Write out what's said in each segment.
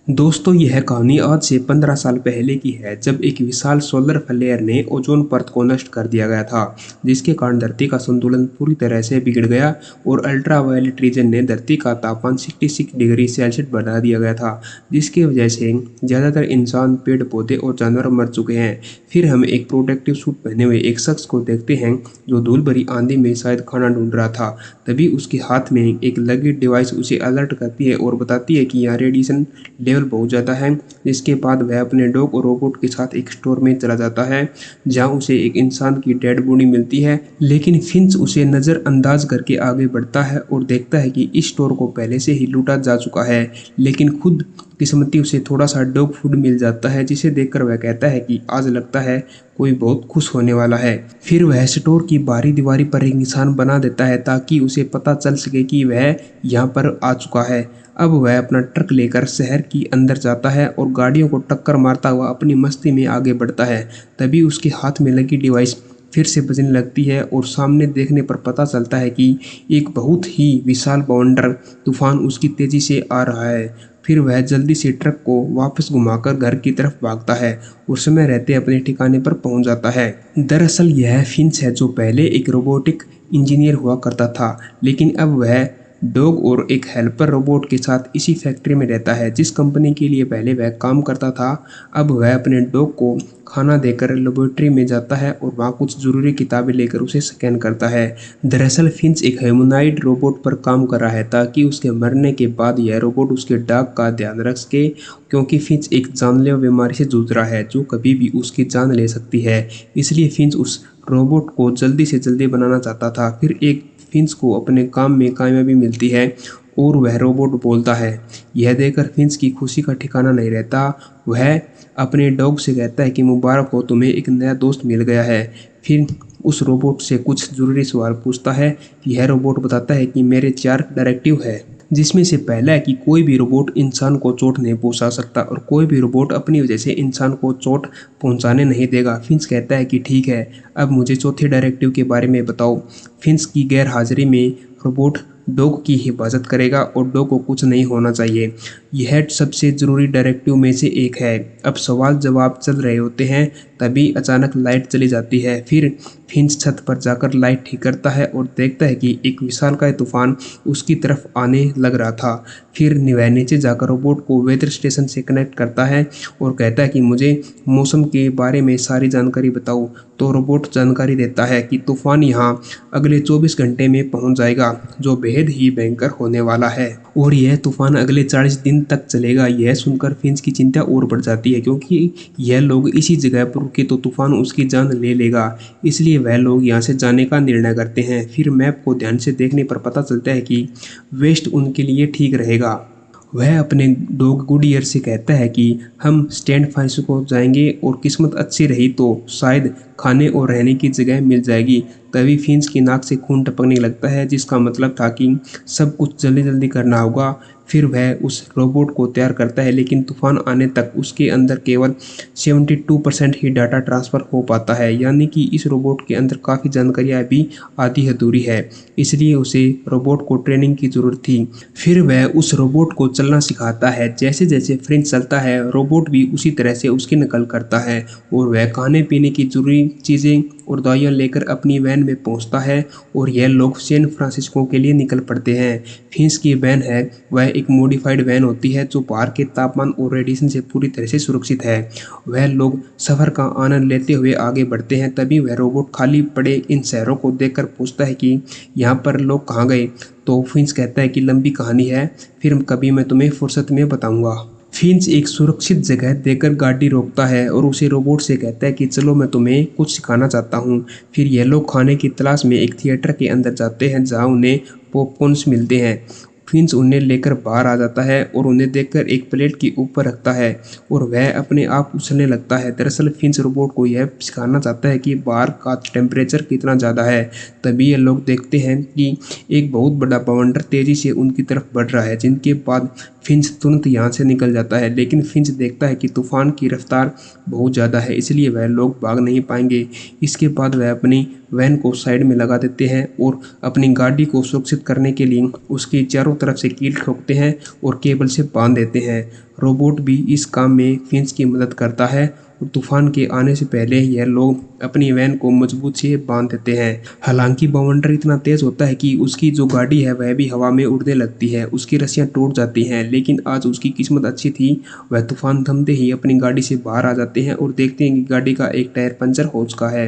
दोस्तों यह कहानी आज से 15 साल पहले की है, जब एक विशाल सोलर फ्लेयर ने ओजोन परत को नष्ट कर दिया गया था, जिसके कारण धरती का संतुलन पूरी तरह से बिगड़ गया और अल्ट्रावायलेट रीजन ने धरती का तापमान 66 डिग्री सेल्सियस बढ़ा दिया गया था, जिसकी वजह से ज़्यादातर इंसान, पेड़ पौधे और जानवर मर चुके हैं। फिर हम एक प्रोटेक्टिव सूट पहने हुए एक शख्स को देखते हैं जो धूल भरी आंधी में शायद खाना ढूंढ रहा था। तभी उसके हाथ में एक लगी डिवाइस उसे अलर्ट करती है और बताती है कि यहाँ रेडिएशन लेवल बहुत ज़्यादा है। जिसके बाद वह अपने डॉग और रोबोट के साथ एक स्टोर में चला जाता है, जहाँ उसे एक इंसान की डेड बॉडी मिलती है। लेकिन फिंच उसे नज़रअंदाज करके आगे बढ़ता है और देखता है कि इस स्टोर को पहले से ही लूटा जा चुका है। लेकिन खुद किस्मती उसे थोड़ा सा डॉग फूड मिल जाता है, जिसे देखकर वह कहता है कि आज लगता है कोई बहुत खुश होने वाला है। फिर वह स्टोर की बाहरी दीवारी पर एक निशान बना देता है ताकि उसे पता चल सके कि वह यहाँ पर आ चुका है। अब वह अपना ट्रक लेकर शहर की अंदर जाता है और गाड़ियों को टक्कर मारता हुआ अपनी मस्ती में आगे बढ़ता है। तभी उसके हाथ में लगी डिवाइस फिर से बजने लगती है और सामने देखने पर पता चलता है कि एक बहुत ही विशाल बवंडर तूफान उसकी तेजी से आ रहा है। फिर वह जल्दी से ट्रक को वापस घुमाकर घर की तरफ भागता है और समय रहते अपने ठिकाने पर पहुंच जाता है। दरअसल यह फिंच है जो पहले एक रोबोटिक इंजीनियर हुआ करता था, लेकिन अब वह डॉग और एक हेल्पर रोबोट के साथ इसी फैक्ट्री में रहता है जिस कंपनी के लिए पहले वह काम करता था। अब वह अपने डॉग को खाना देकर लेबोरेटरी में जाता है और वहाँ कुछ ज़रूरी किताबें लेकर उसे स्कैन करता है। दरअसल फिंच एक ह्यूमनॉइड रोबोट पर काम कर रहा है ताकि उसके मरने के बाद यह रोबोट उसके डॉग का ध्यान रख सके, क्योंकि फिंच एक जानलेवा बीमारी से जूझ रहा है जो कभी भी उसकी जान ले सकती है। इसलिए फिंच उस रोबोट को जल्दी से जल्दी बनाना चाहता था। फिर एक फिंच को अपने काम में कामयाबी मिलती है और वह रोबोट बोलता है। यह देखकर फिंच की खुशी का ठिकाना नहीं रहता। वह अपने डॉग से कहता है कि मुबारक हो, तुम्हें एक नया दोस्त मिल गया है। फिर उस रोबोट से कुछ ज़रूरी सवाल पूछता है। यह रोबोट बताता है कि मेरे 4 डायरेक्टिव है, जिसमें से पहला है कि कोई भी रोबोट इंसान को चोट नहीं पहुंचा सकता और कोई भी रोबोट अपनी वजह से इंसान को चोट पहुंचाने नहीं देगा। फिंच कहता है कि ठीक है, अब मुझे चौथे डायरेक्टिव के बारे में बताओ। फिंच की गैर हाजिरी में रोबोट डॉग की हिफाजत करेगा और डॉग को कुछ नहीं होना चाहिए। यह सबसे ज़रूरी डायरेक्टिव में से एक है। अब सवाल जवाब चल रहे होते हैं, तभी अचानक लाइट चली जाती है। फिर फिंच छत पर जाकर लाइट ठीक करता है और देखता है कि एक विशालकाय तूफान उसकी तरफ आने लग रहा था। फिर वह नीचे जाकर रोबोट को वेदर स्टेशन से कनेक्ट करता है और कहता है कि मुझे मौसम के बारे में सारी जानकारी बताओ। तो रोबोट जानकारी देता है कि तूफान यहाँ अगले 24 घंटे में पहुँच जाएगा, जो बेहद ही भयंकर होने वाला है और यह तूफान अगले 40 दिन तक चलेगा। यह सुनकर फिंच की चिंता और बढ़ जाती है, क्योंकि यह लोग इसी जगह पर रुके तो तूफान उसकी जान ले लेगा। इसलिए वह लोग यहाँ से जाने का निर्णय करते हैं। फिर मैप को ध्यान से देखने पर पता चलता है कि वेस्ट उनके लिए ठीक रहेगा। वह अपने डॉग गुडियर से कहता है कि हम स्टैंड फ्रांसिस्को जाएंगे और किस्मत अच्छी रही तो शायद खाने और रहने की जगह मिल जाएगी। तभी फिंच की नाक से खून टपकने लगता है, जिसका मतलब था कि सब कुछ जल्दी जल्दी करना होगा। फिर वह उस रोबोट को तैयार करता है, लेकिन तूफान आने तक उसके अंदर केवल 72% ही डाटा ट्रांसफ़र हो पाता है, यानी कि इस रोबोट के अंदर काफ़ी जानकारियाँ भी आधी अधूरी है। इसलिए उसे रोबोट को ट्रेनिंग की ज़रूरत थी। फिर वह उस रोबोट को चलना सिखाता है। जैसे जैसे फिंच चलता है, रोबोट भी उसी तरह से उसकी नकल करता है और वह खाने पीने की जरूरी चीज़ें और दवाइयाँ लेकर अपनी वैन में पहुंचता है और यह लोग सैन फ्रांसिस्को के लिए निकल पड़ते हैं। फिंच की वैन है वह एक मॉडिफाइड वैन होती है जो बाहर के तापमान और रेडिएशन से पूरी तरह से सुरक्षित है। वह लोग सफ़र का आनंद लेते हुए आगे बढ़ते हैं। तभी वह रोबोट खाली पड़े इन शहरों को देखकर पूछता है कि यहाँ पर लोग कहाँ गए। तो फिंच कहता है कि लंबी कहानी है, फिर कभी मैं तुम्हें फुर्सत में बताऊंगा। फिंच एक सुरक्षित जगह देकर गाड़ी रोकता है और उसे रोबोट से कहता है कि चलो मैं तुम्हें कुछ सिखाना चाहता हूँ। फिर ये लोग खाने की तलाश में एक थिएटर के अंदर जाते हैं जहाँ उन्हें पॉपकॉर्न्स मिलते हैं। फिंच उन्हें लेकर बाहर आ जाता है और उन्हें देखकर एक प्लेट के ऊपर रखता है और वह अपने आप उछलने लगता है। दरअसल फिंच रोबोट को यह सिखाना चाहता है कि बाहर का टेम्परेचर कितना ज़्यादा है। तभी ये लोग देखते हैं कि एक बहुत बड़ा बवंडर तेज़ी से उनकी तरफ बढ़ रहा है, जिनके बाद फिंच तुरंत यहाँ से निकल जाता है। लेकिन फिंच देखता है कि तूफान की रफ्तार बहुत ज़्यादा है, इसलिए वह लोग भाग नहीं पाएंगे। इसके बाद वह अपनी वैन को साइड में लगा देते हैं और अपनी गाड़ी को सुरक्षित करने के लिए उसकी चारों तरफ से कील ठोकते हैं और केबल से बांध देते हैं। रोबोट भी इस काम में फिंच की मदद करता है और तूफान के आने से पहले यह लोग अपनी वैन को मजबूत से बांध देते हैं। हालांकि बवंडर इतना तेज होता है कि उसकी जो गाड़ी है वह भी हवा में उड़ने लगती है, उसकी रस्सियां टूट जाती हैं। लेकिन आज उसकी किस्मत अच्छी थी, वह तूफान थमते ही अपनी गाड़ी से बाहर आ जाते हैं और देखते हैं कि गाड़ी का एक टायर पंचर हो चुका है।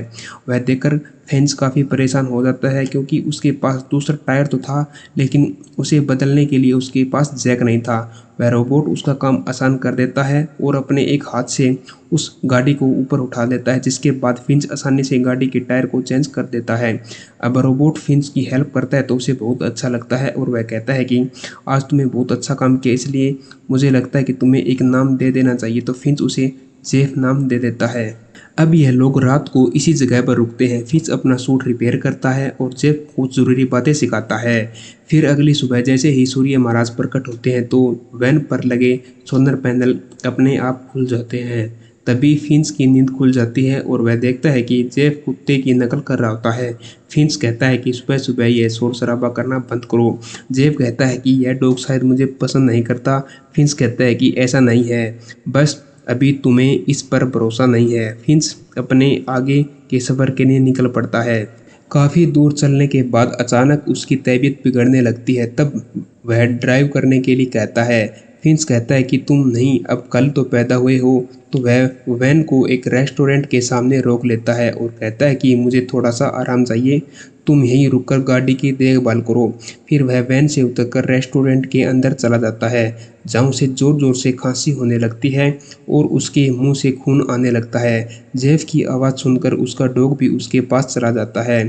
वह देखकर फेंच काफ़ी परेशान हो जाता है क्योंकि उसके पास दूसरा टायर तो था, लेकिन उसे बदलने के लिए उसके पास जैक नहीं था। वह रोबोट उसका काम आसान कर देता है और अपने एक हाथ से उस गाड़ी को ऊपर उठा लेता है, जिसके बाद फिंच आसानी से गाड़ी के टायर को चेंज कर देता है। अब रोबोट फिंच की हेल्प करता है तो उसे बहुत अच्छा लगता है और वह कहता है कि आज तुमने बहुत अच्छा काम किया, इसलिए मुझे लगता है कि तुम्हें एक नाम दे देना चाहिए। तो फिंच उसे जेफ नाम दे देता है। अब यह लोग रात को इसी जगह पर रुकते हैं। फिंच अपना सूट रिपेयर करता है और जेफ कुछ जरूरी बातें सिखाता है। फिर अगली सुबह जैसे ही सूर्य महाराज प्रकट होते हैं तो वैन पर लगे सोलर पैनल अपने आप खुल जाते हैं। तभी फिंच की नींद खुल जाती है और वह देखता है कि जेफ कुत्ते की नकल कर रहा होता है। फिंच कहता है कि सुबह सुबह यह शोर शराबा करना बंद करो। जेफ कहता है कि यह डॉग शायद मुझे पसंद नहीं करता। फिंच कहता है कि ऐसा नहीं है, बस अभी तुम्हें इस पर भरोसा नहीं है। फिंच अपने आगे के सफर के लिए निकल पड़ता है। काफ़ी दूर चलने के बाद अचानक उसकी तबीयत बिगड़ने लगती है। तब वह ड्राइव करने के लिए कहता है। फिंच कहता है कि तुम नहीं, अब कल तो पैदा हुए हो। तो वह वैन को एक रेस्टोरेंट के सामने रोक लेता है और कहता है कि मुझे थोड़ा सा आराम चाहिए, तुम यहीं रुककर गाड़ी की देखभाल करो। फिर वह वैन से उतरकर रेस्टोरेंट के अंदर चला जाता है, जहाँ उसे जोर जोर से खांसी होने लगती है और उसके मुंह से खून आने लगता है। जेफ की आवाज़ सुनकर उसका डॉग भी उसके पास चला जाता है।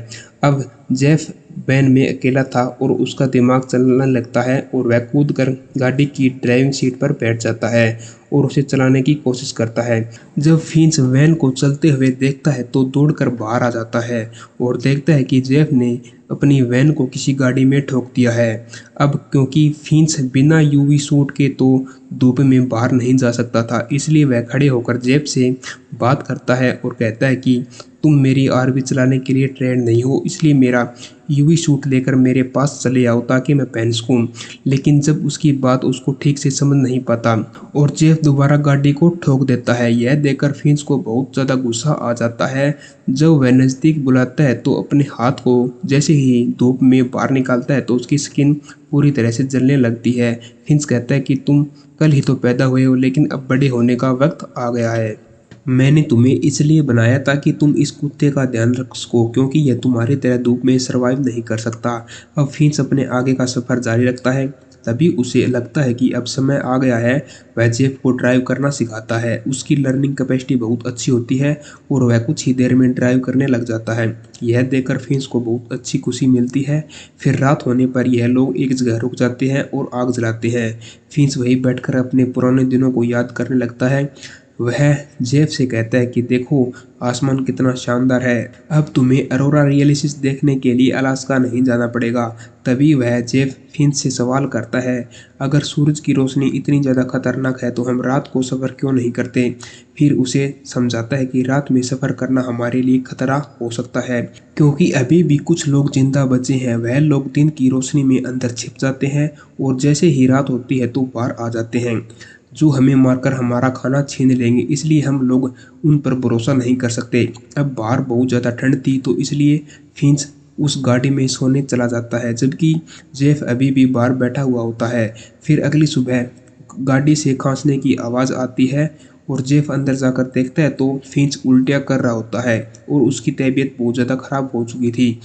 अब जेफ वैन में अकेला था और उसका दिमाग चलने लगता है और वह कूदकर गाड़ी की ड्राइविंग सीट पर बैठ जाता है और उसे चलाने की कोशिश करता है। जब फिंच वैन को चलते हुए देखता है तो दौड़कर बाहर आ जाता है और देखता है कि जेफ ने अपनी वैन को किसी गाड़ी में ठोक दिया है। अब क्योंकि फिंच बिना यूवी सूट के तो धूप में बाहर नहीं जा सकता था, इसलिए वह खड़े होकर जेफ से बात करता है और कहता है कि तुम मेरी आरवी चलाने के लिए ट्रेंड नहीं हो, इसलिए मेरा यूवी सूट लेकर मेरे पास चले आओ ताकि मैं पहन सकूं। लेकिन जब उसकी बात उसको ठीक से समझ नहीं पाता और जेफ दोबारा गाड़ी को ठोक देता है। यह देखकर फिंच को बहुत ज़्यादा गुस्सा आ जाता है। जब वह नज़दीक बुलाता है तो अपने हाथ को जैसे ही धूप में बाहर निकालता है तो उसकी स्किन पूरी तरह से जलने लगती है। फिंच कहता है कि तुम कल ही तो पैदा हुए हो, लेकिन अब बड़े होने का वक्त आ गया है। मैंने तुम्हें इसलिए बनाया ताकि तुम इस कुत्ते का ध्यान रख सको, क्योंकि यह तुम्हारी तरह धूप में सरवाइव नहीं कर सकता। अब फिंच अपने आगे का सफ़र जारी रखता है। तभी उसे लगता है कि अब समय आ गया है। वह जेफ को ड्राइव करना सिखाता है। उसकी लर्निंग कैपेसिटी बहुत अच्छी होती है और वह कुछ ही देर में ड्राइव करने लग जाता है। यह देखकर फिंच को बहुत अच्छी खुशी मिलती है। फिर रात होने पर यह लोग एक जगह रुक जाते हैं और आग जलाते हैं। फिंच वहीं बैठकर अपने पुराने दिनों को याद करने लगता है। वह जेफ से कहता है कि देखो आसमान कितना शानदार है, अब तुम्हें अरोरा रियलिसिस देखने के लिए अलास्का नहीं जाना पड़ेगा। तभी वह जेफ फिंच से सवाल करता है, अगर सूरज की रोशनी इतनी ज़्यादा खतरनाक है तो हम रात को सफ़र क्यों नहीं करते। फिर उसे समझाता है कि रात में सफ़र करना हमारे लिए खतरा हो सकता है, क्योंकि अभी भी कुछ लोग जिंदा बचे हैं। वह लोग दिन की रोशनी में अंदर छिप जाते हैं और जैसे ही रात होती है तो बाहर आ जाते हैं, जो हमें मारकर हमारा खाना छीन लेंगे, इसलिए हम लोग उन पर भरोसा नहीं कर सकते। अब बाहर बहुत ज़्यादा ठंड थी तो इसलिए फिंच उस गाड़ी में सोने चला जाता है, जबकि जेफ अभी भी बाहर बैठा हुआ होता है। फिर अगली सुबह गाड़ी से खांसने की आवाज़ आती है और जेफ अंदर जाकर देखता है तो फिंच उल्टियाँ कर रहा होता है और उसकी तबीयत बहुत ज़्यादा ख़राब हो चुकी थी।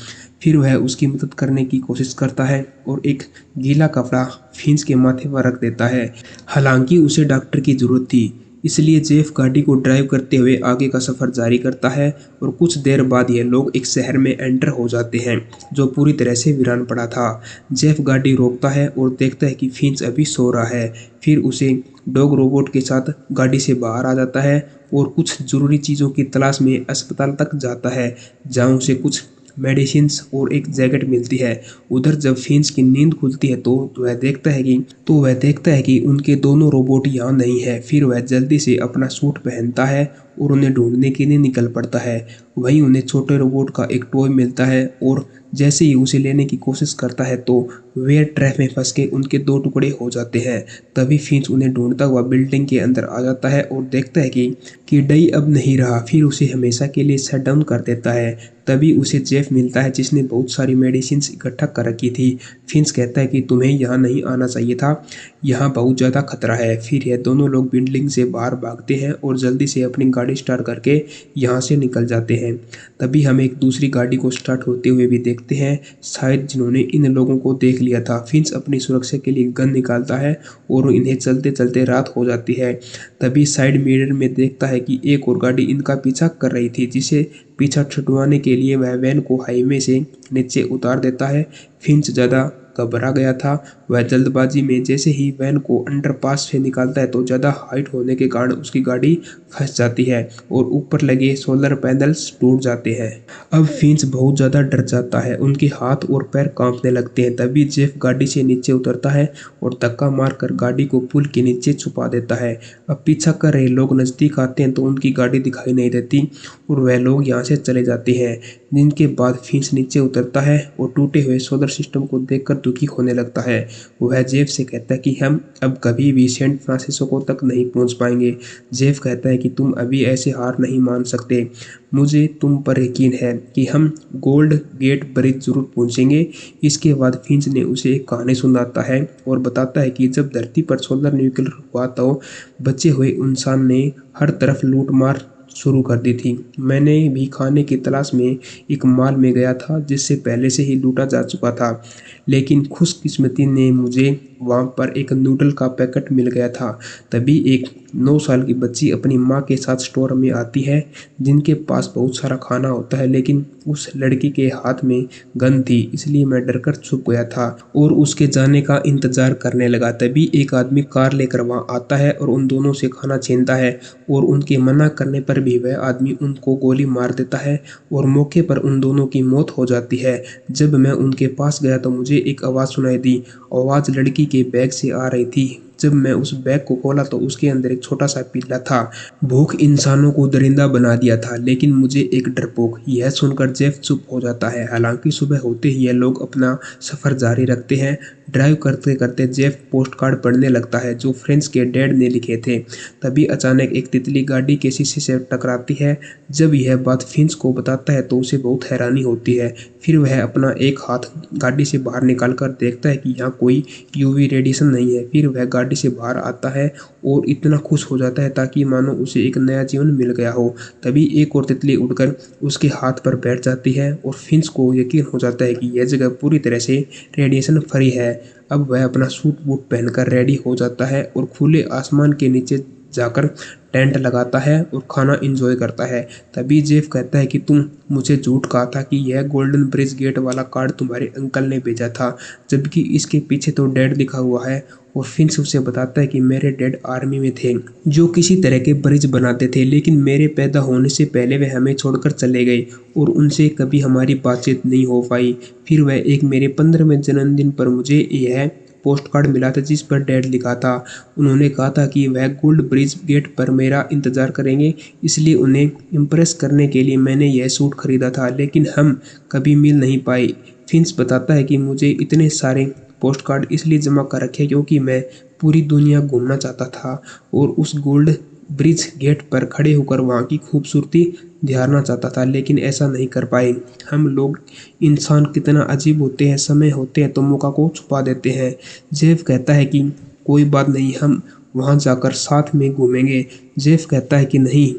फिर वह उसकी मदद करने की कोशिश करता है और एक गीला कपड़ा फिंच के माथे पर रख देता है। हालांकि उसे डॉक्टर की ज़रूरत थी, इसलिए जेफ गाड़ी को ड्राइव करते हुए आगे का सफ़र जारी करता है और कुछ देर बाद यह लोग एक शहर में एंटर हो जाते हैं जो पूरी तरह से वीरान पड़ा था। जेफ गाड़ी रोकता है और देखता है कि फिंच अभी सो रहा है। फिर उसे डॉग रोबोट के साथ गाड़ी से बाहर आ जाता है और कुछ ज़रूरी चीज़ों की तलाश में अस्पताल तक जाता है, जहाँ उसे कुछ मेडिसिन्स और एक जैकेट मिलती है। उधर जब फिंच की नींद खुलती है तो वह देखता है कि उनके दोनों रोबोट यहाँ नहीं है। फिर वह जल्दी से अपना सूट पहनता है और उन्हें ढूंढने के लिए निकल पड़ता है। वहीं उन्हें छोटे रोबोट का एक टॉय मिलता है और जैसे ही उसे लेने की कोशिश करता है तो वे ट्रैप में फंस के उनके दो टुकड़े हो जाते हैं। तभी फिंच उन्हें ढूंढता हुआ बिल्डिंग के अंदर आ जाता है और देखता है कि डई अब नहीं रहा, फिर उसे हमेशा के लिए शट डाउन कर देता है। तभी उसे जेफ मिलता है जिसने बहुत सारी मेडिसिन इकट्ठा कर रखी थी। फिंच कहता है कि तुम्हें यहाँ नहीं आना चाहिए था, यहाँ बहुत ज़्यादा खतरा है। फिर यह दोनों लोग बिल्डिंग से बाहर भागते हैं और जल्दी से अपनी गाड़ी स्टार्ट करके यहाँ से निकल जाते हैं। तभी हम एक दूसरी गाड़ी को स्टार्ट होते हुए भी देखते हैं, शायद जिन्होंने इन लोगों को देख लिया था। फिंच अपनी सुरक्षा के लिए गन निकालता है और इन्हें चलते चलते रात हो जाती है। तभी साइड मिरर में देखता है कि एक और गाड़ी इनका पीछा कर रही थी, जिसे पीछा छुड़वाने के लिए वह वैन को हाईवे से नीचे उतार देता है। फिंच ज़्यादा घबरा गया था। वह जल्दबाजी में जैसे ही वैन को अंडरपास से निकालता है तो ज़्यादा हाइट होने के कारण उसकी गाड़ी फंस जाती है और ऊपर लगे सोलर पैनल्स टूट जाते हैं। अब फिंच बहुत ज़्यादा डर जाता है, उनके हाथ और पैर कांपने लगते हैं। तभी जेफ गाड़ी से नीचे उतरता है और धक्का मारकर गाड़ी को पुल के नीचे छुपा देता है। अब पीछा कर रहे लोग नज़दीक आते हैं तो उनकी गाड़ी दिखाई नहीं देती और वह लोग यहाँ से चले जाते हैं। जिनके बाद फिंच नीचे उतरता है और टूटे हुए सोलर सिस्टम को देखकर दुखी होने लगता है। वह जेफ से कहता है कि हम अब कभी भी सैन फ्रांसिस्को तक नहीं पहुंच पाएंगे। जेफ कहता है कि तुम अभी ऐसे हार नहीं मान सकते, मुझे तुम पर यकीन है कि हम गोल्ड गेट ब्रिज जरूर पहुंचेंगे। इसके बाद फिंच ने उसे एक कहानी सुनाता है और बताता है कि जब धरती पर सोलर न्यूक्लियर हुआ तो बचे हुए इंसान ने हर तरफ लूट मार शुरू कर दी थी। मैंने भी खाने की तलाश में एक मॉल में गया था जिससे पहले से ही लूटा जा चुका था, लेकिन खुशकिस्मती ने मुझे वहाँ पर एक नूडल का पैकेट मिल गया था। तभी एक 9 साल की बच्ची अपनी माँ के साथ स्टोर में आती है, जिनके पास बहुत सारा खाना होता है, लेकिन उस लड़की के हाथ में गन थी, इसलिए मैं डरकर छुप गया था और उसके जाने का इंतजार करने लगा। तभी एक आदमी कार लेकर वहाँ आता है और उन दोनों से खाना छीनता है और उनके मना करने पर भी वह आदमी उनको गोली मार देता है और मौके पर उन दोनों की मौत हो जाती है। जब मैं उनके पास गया तो मुझे एक आवाज़ सुनाई दी। आवाज़ लड़की के बैग से आ रही थी। जब मैं उस बैग को खोला तो उसके अंदर एक छोटा सा पिल्ला था। भूख इंसानों को दरिंदा बना दिया था, लेकिन मुझे एक डरपोक। यह सुनकर जेफ चुप हो जाता है। हालांकि सुबह होते ही ये लोग अपना सफर जारी रखते हैं। ड्राइव करते करते जेफ पोस्ट कार्ड पढ़ने लगता है जो फ्रेंड्स के डैड ने लिखे थे। तभी अचानक एक तितली गाड़ी के शीशे से टकराती है। जब यह बात फिंच को बताता है तो उसे बहुत हैरानी होती है। फिर वह अपना एक हाथ गाड़ी से बाहर निकालकर देखता है कि यहाँ कोई यूवी रेडिएशन नहीं है। फिर वह गाड़ी से बाहर आता है और इतना खुश हो जाता है ताकि मानो उसे एक नया जीवन मिल गया हो। तभी एक और तितली उड़कर उसके हाथ पर बैठ जाती है और फिंच को यकीन हो जाता है कि यह जगह पूरी तरह से रेडिएशन फ्री है। अब वह अपना सूट बूट पहनकर रेडी हो जाता है और खुले आसमान के नीचे जाकर टेंट लगाता है और खाना एंजॉय करता है। तभी जेफ कहता है कि तुम मुझे झूठ कहा था कि यह गोल्डन ब्रिज गेट वाला कार्ड तुम्हारे अंकल ने भेजा था, जबकि इसके पीछे तो डैड लिखा हुआ है। और फिंच उसे बताता है कि मेरे डैड आर्मी में थे जो किसी तरह के ब्रिज बनाते थे, लेकिन मेरे पैदा होने से पहले वे हमें छोड़कर चले गए और उनसे कभी हमारी बातचीत नहीं हो पाई। फिर वह एक मेरे 15वें जन्मदिन पर मुझे यह पोस्ट कार्ड मिला था जिस पर डैड लिखा था। उन्होंने कहा था कि वह गोल्ड ब्रिज गेट पर मेरा इंतजार करेंगे, इसलिए उन्हें इम्प्रेस करने के लिए मैंने यह सूट खरीदा था, लेकिन हम कभी मिल नहीं पाए। फिंच बताता है कि मुझे इतने सारे पोस्ट कार्ड इसलिए जमा कर रखे क्योंकि मैं पूरी दुनिया घूमना चाहता था और उस गोल्ड ब्रिज गेट पर खड़े होकर वहाँ की खूबसूरती ध्याना चाहता था, लेकिन ऐसा नहीं कर पाए। हम लोग इंसान कितना अजीब होते हैं, समय होते हैं तो मौका को छुपा देते हैं। जेफ कहता है कि कोई बात नहीं, हम वहाँ जाकर साथ में घूमेंगे। जेफ कहता है कि नहीं,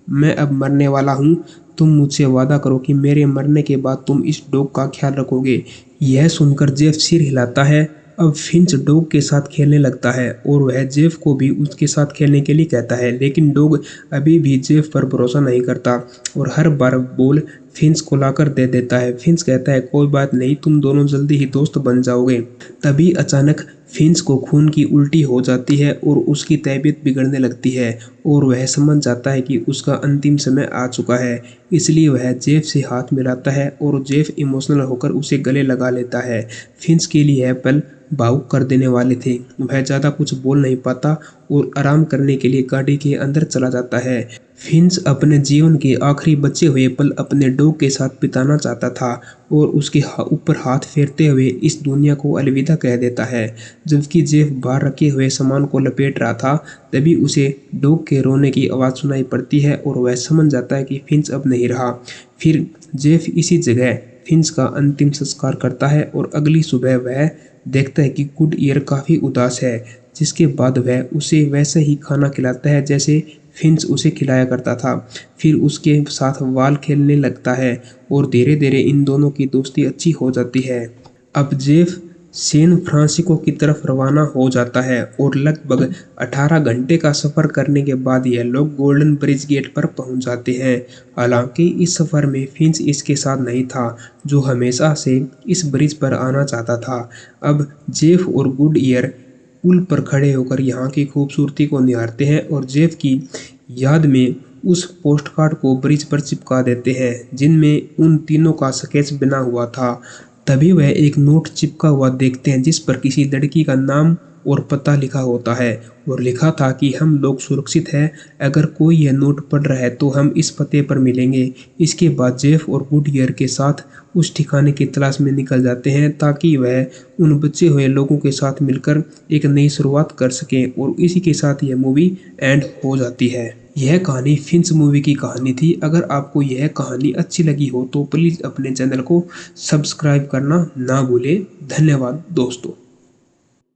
मैं अब मरने वाला हूँ, तुम मुझसे वादा करो कि मेरे मरने के बाद तुम इस डॉग का ख्याल रखोगे। यह सुनकर जेफ सिर हिलाता है। अब फिंच डॉग के साथ खेलने लगता है और वह जेफ को भी उसके साथ खेलने के लिए कहता है, लेकिन डॉग अभी भी जेफ पर भरोसा नहीं करता और हर बार बॉल फिंच को लाकर दे देता है। फिंच कहता है कोई बात नहीं, तुम दोनों जल्दी ही दोस्त बन जाओगे। तभी अचानक फिंच को खून की उल्टी हो जाती है और उसकी तबीयत बिगड़ने लगती है और वह समझ जाता है कि उसका अंतिम समय आ चुका है। इसलिए वह जेफ से हाथ मिलाता है और जेफ इमोशनल होकर उसे गले लगा लेता है। फिंच के लिए यह पल भावुक कर देने वाले थे। वह ज़्यादा कुछ बोल नहीं पाता और आराम करने के लिए गाड़ी के अंदर चला जाता है। फिंच अपने जीवन के आखिरी बचे हुए पल अपने डॉग के साथ बिताना चाहता था और उसके ऊपर हाथ फेरते हुए इस दुनिया को अलविदा कह देता है। जबकि जेफ बाहर रखे हुए सामान को लपेट रहा था, तभी उसे डॉग के रोने की आवाज़ सुनाई पड़ती है और वह समझ जाता है कि फिंच अब नहीं रहा। फिर जेफ इसी जगह फिंच का अंतिम संस्कार करता है और अगली सुबह वह देखता है कि गुडईयर काफ़ी उदास है, जिसके बाद वह उसे वैसा ही खाना खिलाता है जैसे फिंच उसे खिलाया करता था। फिर उसके साथ बाल खेलने लगता है और धीरे-धीरे इन दोनों की दोस्ती अच्छी हो जाती है। अब जेफ सैन फ्रांसिस्को की तरफ रवाना हो जाता है और लगभग 18 घंटे का सफ़र करने के बाद यह लोग गोल्डन ब्रिज गेट पर पहुंच जाते हैं। हालांकि इस सफ़र में फिंच इसके साथ नहीं था, जो हमेशा से इस ब्रिज पर आना चाहता था। अब जेफ और गुडईयर पुल पर खड़े होकर यहाँ की खूबसूरती को निहारते हैं और जेफ की याद में उस पोस्टकार्ड को ब्रिज पर चिपका देते हैं, जिनमें उन तीनों का स्केच बना हुआ था। तभी वह एक नोट चिपका हुआ देखते हैं जिस पर किसी लड़की का नाम और पता लिखा होता है और लिखा था कि हम लोग सुरक्षित हैं, अगर कोई यह नोट पढ़ रहा है तो हम इस पते पर मिलेंगे। इसके बाद जेफ और गुडईयर के साथ उस ठिकाने की तलाश में निकल जाते हैं ताकि वह उन बचे हुए लोगों के साथ मिलकर एक नई शुरुआत कर सकें और इसी के साथ यह मूवी एंड हो जाती है। यह कहानी फिंच मूवी की कहानी थी। अगर आपको यह कहानी अच्छी लगी हो तो प्लीज़ अपने चैनल को सब्सक्राइब करना ना भूलें। धन्यवाद दोस्तों।